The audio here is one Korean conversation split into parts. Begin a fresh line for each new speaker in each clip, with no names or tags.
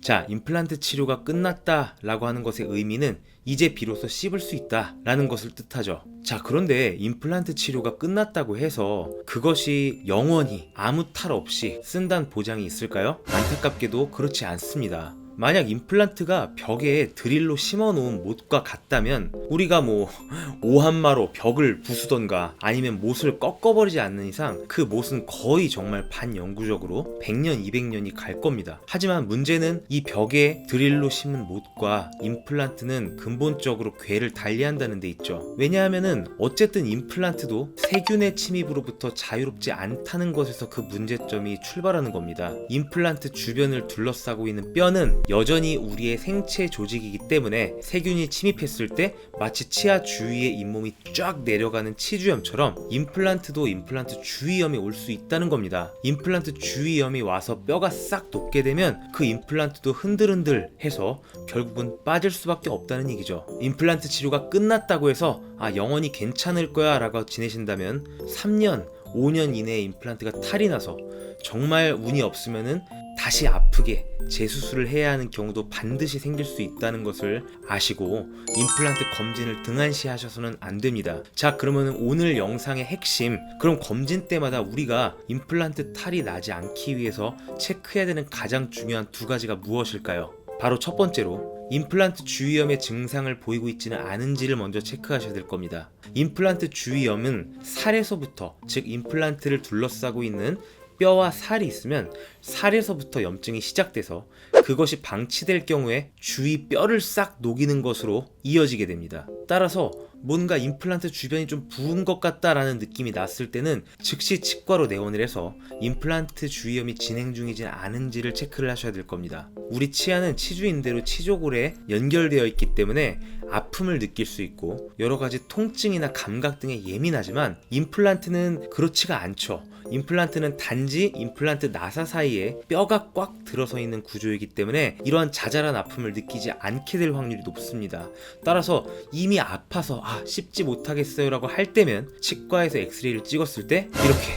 자, 임플란트 치료가 끝났다라고 하는 것의 의미는 이제 비로소 씹을 수 있다라는 것을 뜻하죠. 자, 그런데 임플란트 치료가 끝났다고 해서 그것이 영원히 아무 탈 없이 쓴다는 보장이 있을까요? 안타깝게도 그렇지 않습니다. 만약 임플란트가 벽에 드릴로 심어놓은 못과 같다면 우리가 오한마로 벽을 부수던가 아니면 못을 꺾어버리지 않는 이상 그 못은 거의 정말 반영구적으로 100년, 200년이 갈 겁니다. 하지만 문제는 이 벽에 드릴로 심은 못과 임플란트는 근본적으로 궤를 달리한다는 데 있죠. 왜냐하면은 어쨌든 임플란트도 세균의 침입으로부터 자유롭지 않다는 것에서 그 문제점이 출발하는 겁니다. 임플란트 주변을 둘러싸고 있는 뼈는 여전히 우리의 생체 조직이기 때문에 세균이 침입했을 때 마치 치아 주위에 잇몸이 쫙 내려가는 치주염처럼 임플란트도 임플란트 주위염이 올 수 있다는 겁니다. 임플란트 주위염이 와서 뼈가 싹 녹게 되면 그 임플란트도 흔들흔들 해서 결국은 빠질 수밖에 없다는 얘기죠. 임플란트 치료가 끝났다고 해서 영원히 괜찮을 거야 라고 지내신다면 3년, 5년 이내에 임플란트가 탈이 나서 정말 운이 없으면은 다시 아프게 재수술을 해야 하는 경우도 반드시 생길 수 있다는 것을 아시고 임플란트 검진을 등한시하셔서는 안 됩니다. 자, 그러면 오늘 영상의 핵심, 그럼 검진 때마다 우리가 임플란트 탈이 나지 않기 위해서 체크해야 되는 가장 중요한 두 가지가 무엇일까요? 바로 첫 번째로 임플란트 주위염의 증상을 보이고 있지는 않은지를 먼저 체크하셔야 될 겁니다. 임플란트 주위염은 살에서부터, 즉 임플란트를 둘러싸고 있는 뼈와 살이 있으면 살에서부터 염증이 시작돼서 그것이 방치될 경우에 주위 뼈를 싹 녹이는 것으로 이어지게 됩니다. 따라서 뭔가 임플란트 주변이 좀 부은 것 같다라는 느낌이 났을 때는 즉시 치과로 내원을 해서 임플란트 주위염이 진행 중이지 않은지를 체크를 하셔야 될 겁니다. 우리 치아는 치주인대로 치조골에 연결되어 있기 때문에 아픔을 느낄 수 있고 여러 가지 통증이나 감각 등에 예민하지만 임플란트는 그렇지가 않죠. 임플란트는 단지 임플란트 나사 사이에 뼈가 꽉 들어서 있는 구조이기 때문에 이러한 자잘한 아픔을 느끼지 않게 될 확률이 높습니다. 따라서 이미 아파서 씹지 못하겠어요 라고 할 때면 치과에서 엑스레이를 찍었을 때 이렇게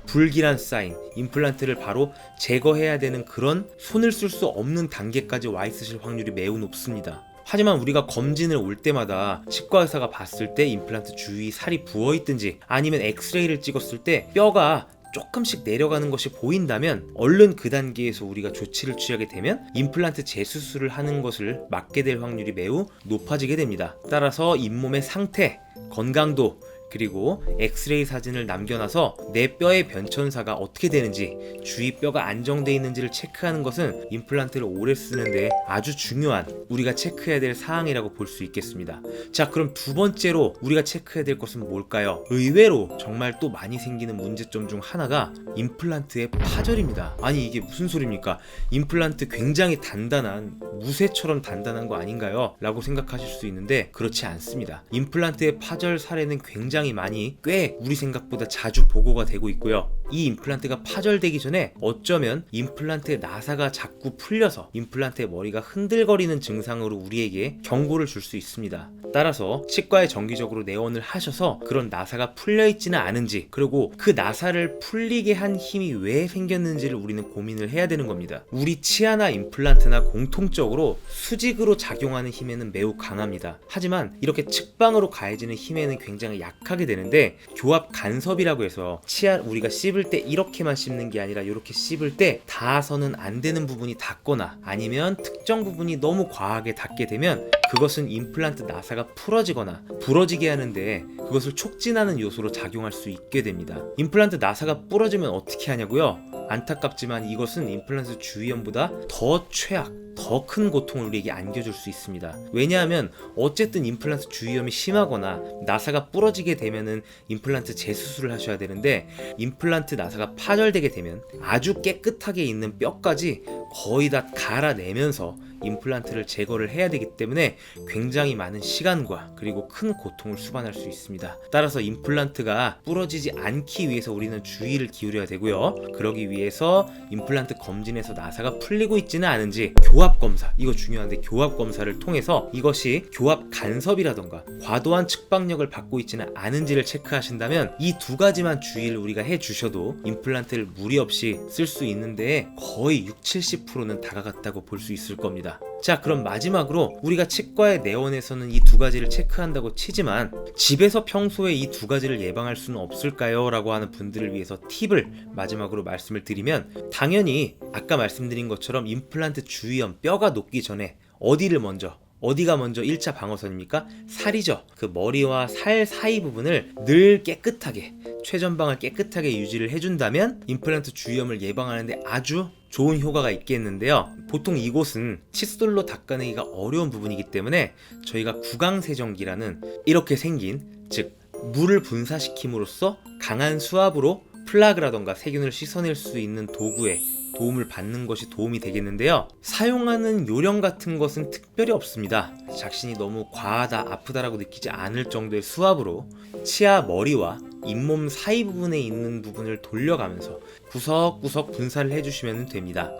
불길한 사인, 임플란트를 바로 제거해야 되는 그런 손을 쓸 수 없는 단계까지 와 있으실 확률이 매우 높습니다. 하지만 우리가 검진을 올 때마다 치과 의사가 봤을 때 임플란트 주위 살이 부어있든지 아니면 엑스레이를 찍었을 때 뼈가 조금씩 내려가는 것이 보인다면 얼른 그 단계에서 우리가 조치를 취하게 되면 임플란트 재수술을 하는 것을 막게 될 확률이 매우 높아지게 됩니다. 따라서 잇몸의 상태, 건강도, 그리고 엑스레이 사진을 남겨놔서 내 뼈의 변천사가 어떻게 되는지, 주위 뼈가 안정되어 있는지를 체크하는 것은 임플란트를 오래 쓰는데 아주 중요한 우리가 체크해야 될 사항이라고 볼 수 있겠습니다. 자, 그럼 두 번째로 우리가 체크해야 될 것은 뭘까요? 의외로 정말 또 많이 생기는 문제점 중 하나가 임플란트의 파절입니다. 아니 이게 무슨 소리입니까? 임플란트 굉장히 단단한, 무쇠처럼 단단한 거 아닌가요? 라고 생각하실 수 있는데 그렇지 않습니다. 임플란트의 파절 사례는 굉장히 많이 꽤 우리 생각보다 자주 보고가 되고 있고요. 이 임플란트가 파절되기 전에 어쩌면 임플란트의 나사가 자꾸 풀려서 임플란트의 머리가 흔들거리는 증상으로 우리에게 경고를 줄 수 있습니다. 따라서 치과에 정기적으로 내원을 하셔서 그런 나사가 풀려있지는 않은지, 그리고 그 나사를 풀리게 한 힘이 왜 생겼는지를 우리는 고민을 해야 되는 겁니다. 우리 치아나 임플란트나 공통적으로 수직으로 작용하는 힘에는 매우 강합니다. 하지만 이렇게 측방으로 가해지는 힘에는 굉장히 약하게 되는데, 교합 간섭이라고 해서 치아 우리가 씹을 때 이렇게만 씹는 게 아니라 이렇게 씹을 때 닿아서는 안 되는 부분이 닿거나 아니면 특정 부분이 너무 과하게 닿게 되면 그것은 임플란트 나사가 풀어지거나 부러지게 하는데 그것을 촉진하는 요소로 작용할 수 있게 됩니다. 임플란트 나사가 부러지면 어떻게 하냐고요? 안타깝지만 이것은 임플란트 주위염보다 더 최악, 더 큰 고통을 우리에게 안겨줄 수 있습니다. 왜냐하면 어쨌든 임플란트 주위염이 심하거나 나사가 부러지게 되면은 임플란트 재수술을 하셔야 되는데, 임플란트 나사가 파절되게 되면 아주 깨끗하게 있는 뼈까지 거의 다 갈아내면서 임플란트를 제거를 해야 되기 때문에 굉장히 많은 시간과 그리고 큰 고통을 수반할 수 있습니다. 따라서 임플란트가 부러지지 않기 위해서 우리는 주의를 기울여야 되고요. 그러기 위해서 임플란트 검진에서 나사가 풀리고 있지는 않은지 교합 검사, 이거 중요한데 교합 검사를 통해서 이것이 교합 간섭이라던가 과도한 측박력을 받고 있지는 않은지를 체크하신다면 이 두 가지만 주의를 우리가 해주셔도 임플란트를 무리 없이 쓸 수 있는데 거의 60-70%는 다가갔다고 볼 수 있을 겁니다. 자, 그럼 마지막으로 우리가 치과에 내원해서는 이 두 가지를 체크한다고 치지만 집에서 평소에 이 두 가지를 예방할 수는 없을까요? 라고 하는 분들을 위해서 팁을 마지막으로 말씀을 드리면, 당연히 아까 말씀드린 것처럼 임플란트 주위염, 뼈가 녹기 전에 어디가 먼저 1차 방어선입니까? 살이죠. 그 머리와 살 사이 부분을 늘 깨끗하게, 최전방을 깨끗하게 유지를 해준다면 임플란트 주위염을 예방하는데 아주 좋은 효과가 있겠는데요. 보통 이곳은 칫솔로 닦아내기가 어려운 부분이기 때문에 저희가 구강세정기라는 이렇게 생긴, 즉 물을 분사시킴으로써 강한 수압으로 플라그라던가 세균을 씻어낼 수 있는 도구에 도움을 받는 것이 도움이 되겠는데요. 사용하는 요령 같은 것은 특별히 없습니다. 자신이 너무 과하다, 아프다라고 느끼지 않을 정도의 수압으로 치아 머리와 잇몸 사이 부분에 있는 부분을 돌려가면서 구석구석 분사를 해주시면 됩니다.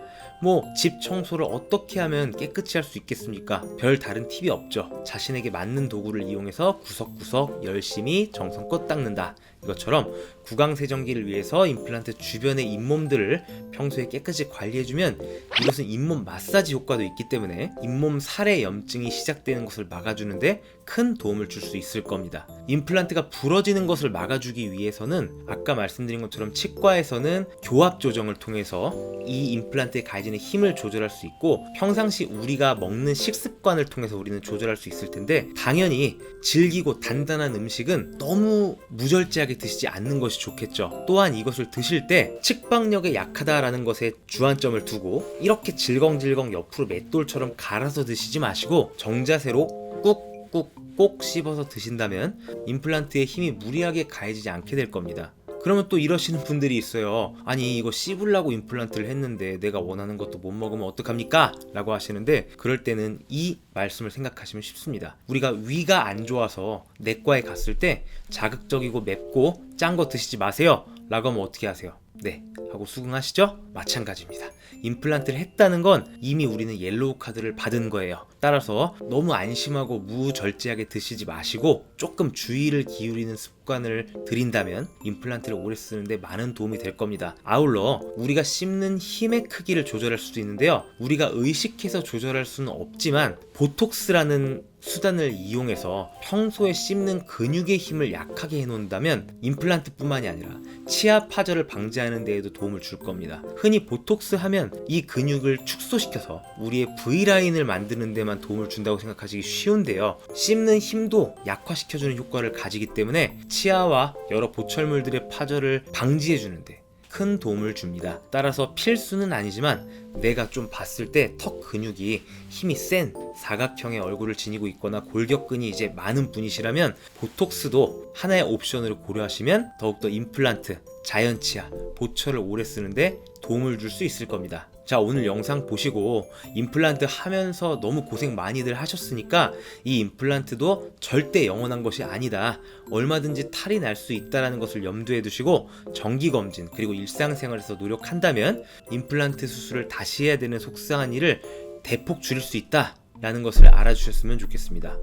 집 청소를 어떻게 하면 깨끗이 할 수 있겠습니까? 별 다른 팁이 없죠. 자신에게 맞는 도구를 이용해서 구석구석 열심히 정성껏 닦는다. 이것처럼 구강세정기를 위해서 임플란트 주변의 잇몸들을 평소에 깨끗이 관리해주면 이것은 잇몸 마사지 효과도 있기 때문에 잇몸 살의 염증이 시작되는 것을 막아주는데 큰 도움을 줄 수 있을 겁니다. 임플란트가 부러지는 것을 막아주기 위해서는 아까 말씀드린 것처럼 치과에서는 교합 조정을 통해서 이 임플란트의 가해진의 힘을 조절할 수 있고, 평상시 우리가 먹는 식습관을 통해서 우리는 조절할 수 있을 텐데, 당연히 질기고 단단한 음식은 너무 무절제하게 드시지 않는 것이 좋겠죠. 또한 이것을 드실 때 측박력에 약하다라는 것에 주안점을 두고 이렇게 질겅질겅 옆으로 맷돌처럼 갈아서 드시지 마시고 정자세로 꾹꾹 씹어서 드신다면 임플란트의 힘이 무리하게 가해지지 않게 될 겁니다. 그러면 또 이러시는 분들이 있어요. 아니, 이거 씹으려고 임플란트를 했는데 내가 원하는 것도 못 먹으면 어떡합니까? 라고 하시는데, 그럴 때는 이 말씀을 생각하시면 쉽습니다. 우리가 위가 안 좋아서 내과에 갔을 때 자극적이고 맵고 짠 거 드시지 마세요 라고 하면 어떻게 하세요? 네 하고 수긍하시죠? 마찬가지입니다. 임플란트를 했다는 건 이미 우리는 옐로우 카드를 받은 거예요. 따라서 너무 안심하고 무절제하게 드시지 마시고 조금 주의를 기울이는 습관을 들인다면 임플란트를 오래 쓰는데 많은 도움이 될 겁니다. 아울러 우리가 씹는 힘의 크기를 조절할 수도 있는데요. 우리가 의식해서 조절할 수는 없지만 보톡스라는 수단을 이용해서 평소에 씹는 근육의 힘을 약하게 해놓는다면 임플란트뿐만이 아니라 치아 파절을 방지하는 데에도 도움을 줄 겁니다. 흔히 보톡스 하면 이 근육을 축소시켜서 우리의 V라인을 만드는 데만 도움을 준다고 생각하시기 쉬운데요. 씹는 힘도 약화시켜주는 효과를 가지기 때문에 치아와 여러 보철물들의 파절을 방지해주는데 큰 도움을 줍니다. 따라서 필수는 아니지만 내가 좀 봤을 때 턱 근육이 힘이 센 사각형의 얼굴을 지니고 있거나 골격근이 이제 많은 분이시라면 보톡스도 하나의 옵션으로 고려하시면 더욱더 임플란트, 자연치아, 보철을 오래 쓰는데 도움을 줄 수 있을 겁니다. 자, 오늘 영상 보시고 임플란트 하면서 너무 고생 많이들 하셨으니까 이 임플란트도 절대 영원한 것이 아니다. 얼마든지 탈이 날 수 있다는 것을 염두에 두시고 정기검진 그리고 일상생활에서 노력한다면 임플란트 수술을 다시 해야 되는 속상한 일을 대폭 줄일 수 있다 라는 것을 알아주셨으면 좋겠습니다.